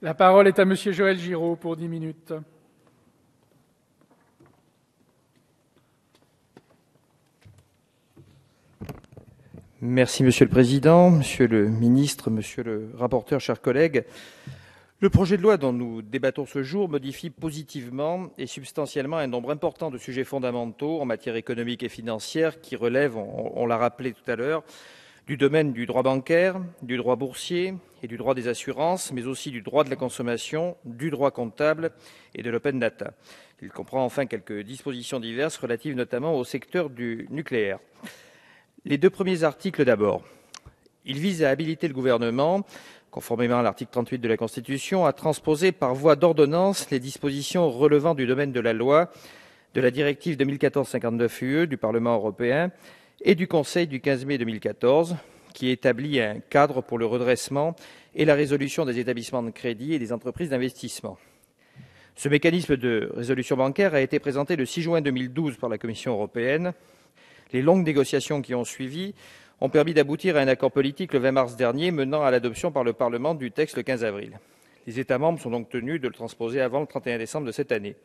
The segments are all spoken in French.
La parole est à Monsieur Joël Giraud pour 10 minutes. Merci Monsieur le Président, Monsieur le Ministre, Monsieur le rapporteur, chers collègues. Le projet de loi dont nous débattons ce jour modifie positivement et substantiellement un nombre important de sujets fondamentaux en matière économique et financière qui relèvent, on l'a rappelé tout à l'heure, du domaine du droit bancaire, du droit boursier et du droit des assurances, mais aussi du droit de la consommation, du droit comptable et de l'open data. Il comprend enfin quelques dispositions diverses relatives notamment au secteur du nucléaire. Les deux premiers articles d'abord. Ils visent à habiliter le gouvernement, conformément à l'article 38 de la Constitution, à transposer par voie d'ordonnance les dispositions relevant du domaine de la loi, de la directive 2014/59/UE du Parlement européen et du Conseil du 15 mai 2014, qui établit un cadre pour le redressement et la résolution des établissements de crédit et des entreprises d'investissement. Ce mécanisme de résolution bancaire a été présenté le 6 juin 2012 par la Commission européenne. Les longues négociations qui ont suivi ont permis d'aboutir à un accord politique le 20 mars dernier, menant à l'adoption par le Parlement du texte le 15 avril. Les États membres sont donc tenus de le transposer avant le 31 décembre de cette année.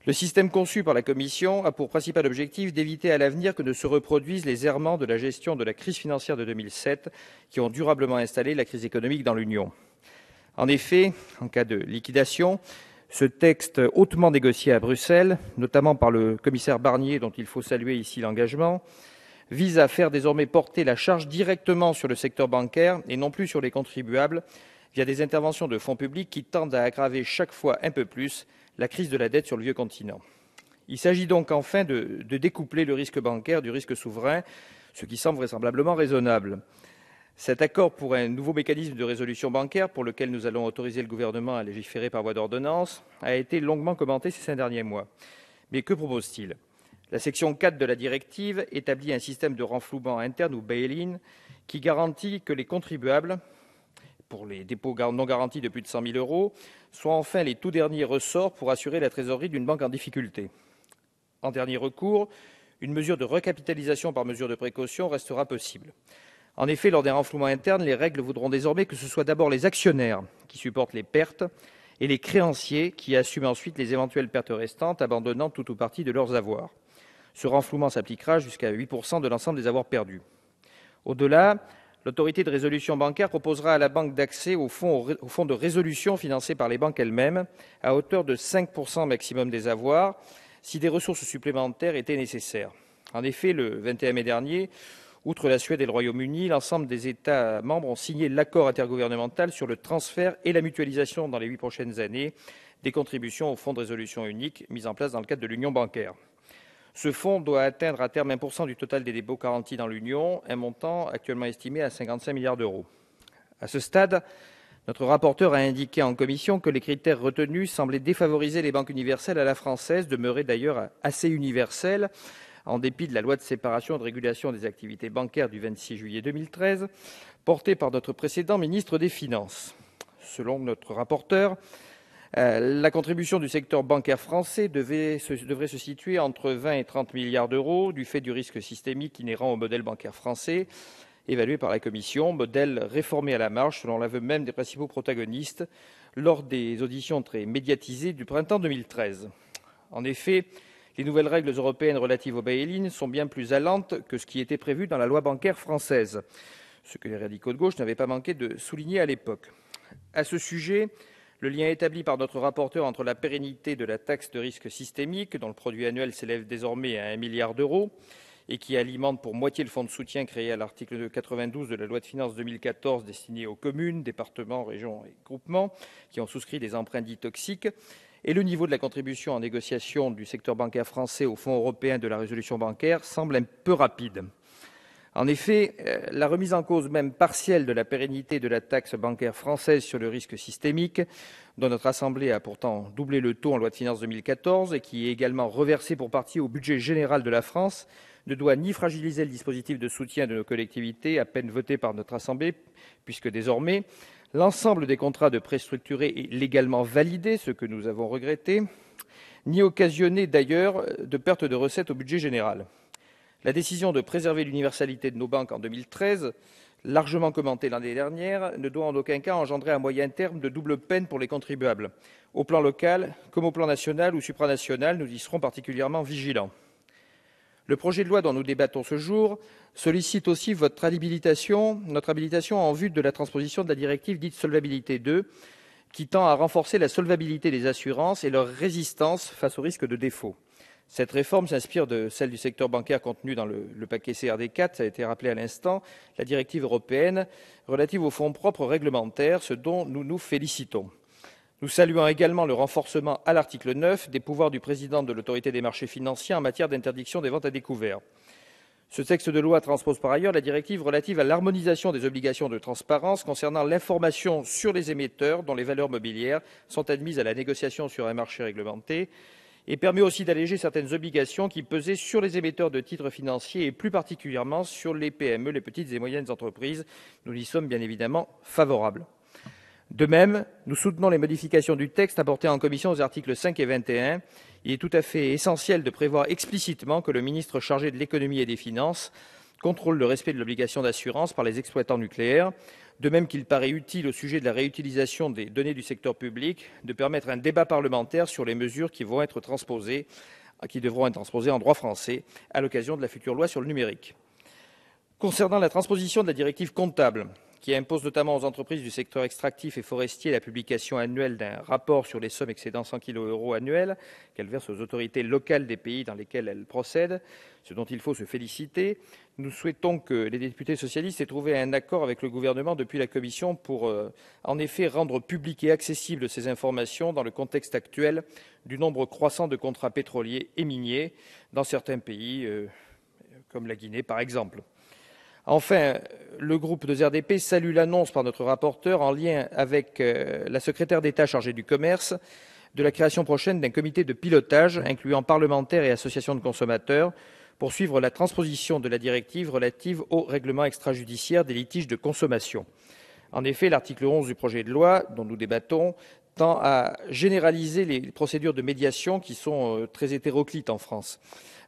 Le système conçu par la Commission a pour principal objectif d'éviter à l'avenir que ne se reproduisent les errements de la gestion de la crise financière de 2007 qui ont durablement installé la crise économique dans l'Union. En effet, en cas de liquidation, ce texte hautement négocié à Bruxelles, notamment par le commissaire Barnier, dont il faut saluer ici l'engagement, vise à faire désormais porter la charge directement sur le secteur bancaire et non plus sur les contribuables via des interventions de fonds publics qui tendent à aggraver chaque fois un peu plus la crise de la dette sur le vieux continent. Il s'agit donc enfin de découpler le risque bancaire du risque souverain, ce qui semble vraisemblablement raisonnable. Cet accord pour un nouveau mécanisme de résolution bancaire, pour lequel nous allons autoriser le gouvernement à légiférer par voie d'ordonnance, a été longuement commenté ces 5 derniers mois. Mais que propose-t-il ? La section 4 de la directive établit un système de renflouement interne ou bail-in qui garantit que les contribuables, pour les dépôts non garantis de plus de 100 000 euros, soient enfin les tout derniers ressorts pour assurer la trésorerie d'une banque en difficulté. En dernier recours, une mesure de recapitalisation par mesure de précaution restera possible. En effet, lors d'un renflouement interne, les règles voudront désormais que ce soit d'abord les actionnaires qui supportent les pertes et les créanciers qui assument ensuite les éventuelles pertes restantes, abandonnant tout ou partie de leurs avoirs. Ce renflouement s'appliquera jusqu'à 8% de l'ensemble des avoirs perdus. Au-delà, l'autorité de résolution bancaire proposera à la banque d'accès au fonds de résolution financé par les banques elles-mêmes à hauteur de 5% maximum des avoirs si des ressources supplémentaires étaient nécessaires. En effet, le 21 mai dernier, outre la Suède et le Royaume-Uni, l'ensemble des États membres ont signé l'accord intergouvernemental sur le transfert et la mutualisation dans les 8 prochaines années des contributions au fonds de résolution unique mis en place dans le cadre de l'union bancaire. Ce fonds doit atteindre à terme 1% du total des dépôts garantis dans l'Union, un montant actuellement estimé à 55 milliards d'euros. À ce stade, notre rapporteur a indiqué en commission que les critères retenus semblaient défavoriser les banques universelles à la française, demeurées d'ailleurs assez universelles, en dépit de la loi de séparation et de régulation des activités bancaires du 26 juillet 2013, portée par notre précédent ministre des Finances. Selon notre rapporteur, la contribution du secteur bancaire français devrait se situer entre 20 et 30 milliards d'euros du fait du risque systémique inhérent au modèle bancaire français, évalué par la Commission, modèle réformé à la marge selon l'aveu même des principaux protagonistes lors des auditions très médiatisées du printemps 2013. En effet, les nouvelles règles européennes relatives au bail-in sont bien plus allantes que ce qui était prévu dans la loi bancaire française, ce que les radicaux de gauche n'avaient pas manqué de souligner à l'époque. À ce sujet, le lien établi par notre rapporteur entre la pérennité de la taxe de risque systémique, dont le produit annuel s'élève désormais à 1 milliard d'euros, et qui alimente pour moitié le fonds de soutien créé à l'article 92 de la loi de finances 2014 destiné aux communes, départements, régions et groupements qui ont souscrit des emprunts dits toxiques, et le niveau de la contribution en négociation du secteur bancaire français au Fonds européen de la résolution bancaire semble un peu rapide. En effet, la remise en cause même partielle de la pérennité de la taxe bancaire française sur le risque systémique, dont notre Assemblée a pourtant doublé le taux en loi de finances 2014 et qui est également reversée pour partie au budget général de la France, ne doit ni fragiliser le dispositif de soutien de nos collectivités, à peine voté par notre Assemblée, puisque désormais, l'ensemble des contrats de prêts structurés est légalement validé, ce que nous avons regretté, ni occasionner d'ailleurs de perte de recettes au budget général. La décision de préserver l'universalité de nos banques en 2013, largement commenté l'année dernière, ne doit en aucun cas engendrer à moyen terme de double peine pour les contribuables. Au plan local comme au plan national ou supranational, nous y serons particulièrement vigilants. Le projet de loi dont nous débattons ce jour sollicite aussi notre habilitation en vue de la transposition de la directive dite Solvabilité 2, qui tend à renforcer la solvabilité des assurances et leur résistance face au risque de défaut. Cette réforme s'inspire de celle du secteur bancaire contenue dans le paquet CRD4, ça a été rappelé à l'instant, la directive européenne relative aux fonds propres réglementaires, ce dont nous nous félicitons. Nous saluons également le renforcement à l'article 9 des pouvoirs du président de l'autorité des marchés financiers en matière d'interdiction des ventes à découvert. Ce texte de loi transpose par ailleurs la directive relative à l'harmonisation des obligations de transparence concernant l'information sur les émetteurs dont les valeurs mobilières sont admises à la négociation sur un marché réglementé et permet aussi d'alléger certaines obligations qui pesaient sur les émetteurs de titres financiers et plus particulièrement sur les PME, les petites et moyennes entreprises. Nous y sommes bien évidemment favorables. De même, nous soutenons les modifications du texte apportées en commission aux articles 5 et 21. Il est tout à fait essentiel de prévoir explicitement que le ministre chargé de l'économie et des finances contrôle le respect de l'obligation d'assurance par les exploitants nucléaires. De même qu'il paraît utile au sujet de la réutilisation des données du secteur public de permettre un débat parlementaire sur les mesures qui devront être transposées en droit français à l'occasion de la future loi sur le numérique. Concernant la transposition de la directive comptable, qui impose notamment aux entreprises du secteur extractif et forestier la publication annuelle d'un rapport sur les sommes excédant 100 kg € annuels qu'elles versent aux autorités locales des pays dans lesquels elles procèdent, ce dont il faut se féliciter. Nous souhaitons que les députés socialistes aient trouvé un accord avec le gouvernement depuis la Commission pour, en effet, rendre publiques et accessibles ces informations dans le contexte actuel du nombre croissant de contrats pétroliers et miniers dans certains pays, comme la Guinée par exemple. Enfin, le groupe de RDP salue l'annonce par notre rapporteur, en lien avec la secrétaire d'État chargée du commerce, de la création prochaine d'un comité de pilotage incluant parlementaires et associations de consommateurs pour suivre la transposition de la directive relative au règlement extrajudiciaire des litiges de consommation. En effet, l'article 11 du projet de loi dont nous débattons tend à généraliser les procédures de médiation qui sont très hétéroclites en France.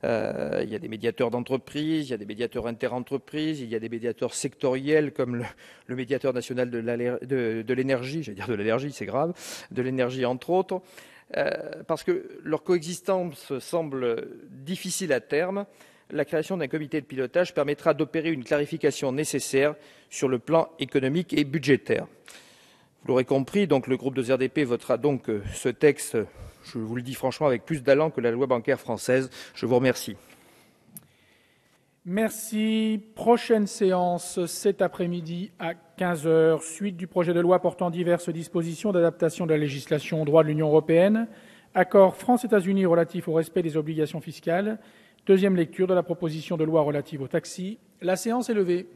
Il y a des médiateurs d'entreprise, il y a des médiateurs interentreprises, il y a des médiateurs sectoriels comme le médiateur national de l'énergie, j'allais dire de l'allergie, c'est grave, de l'énergie entre autres, parce que leur coexistence semble difficile à terme. La création d'un comité de pilotage permettra d'opérer une clarification nécessaire sur le plan économique et budgétaire. Vous l'aurez compris, donc le groupe de RDP votera donc ce texte, je vous le dis franchement, avec plus d'allant que la loi bancaire française. Je vous remercie. Merci. Prochaine séance cet après-midi à 15h. Suite du projet de loi portant diverses dispositions d'adaptation de la législation au droit de l'Union européenne. Accord France-États-Unis relatif au respect des obligations fiscales. Deuxième lecture de la proposition de loi relative aux taxis. La séance est levée.